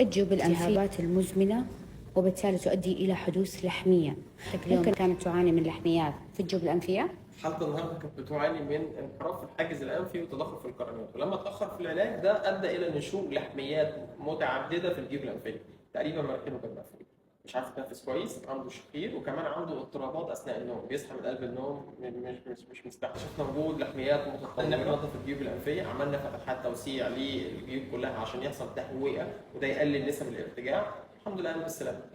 الجيوب الالتهابات المزمنة وبالتالي تؤدي إلى حدوث لحمية. ممكن كانت تعاني من لحميات في الجيوب الأنفية. حالة النهارده كانت بتعاني من انحراف في الحاجز الأنفي وتضخم في القرنيات، ولما اتأخر في العلاج ده أدى إلى نشوء لحميات متعددة في الجيوب الأنفية، تقريبا مناخيره كانت مقفولة، مش عارف يتنفس كويس، عنده شخير، وكمان عنده اضطرابات أثناء النوم، بيصحى من قلب النوم مش مستحمل. شفنا وجود لحميات متطورة. إن احنا ننظف الجيوب الأنفية، عملنا فتحات توسيع للجيوب كلها عشان يحصل تهوية وده يقلل نسب الارتجاع. الحمد لله بالسلامة.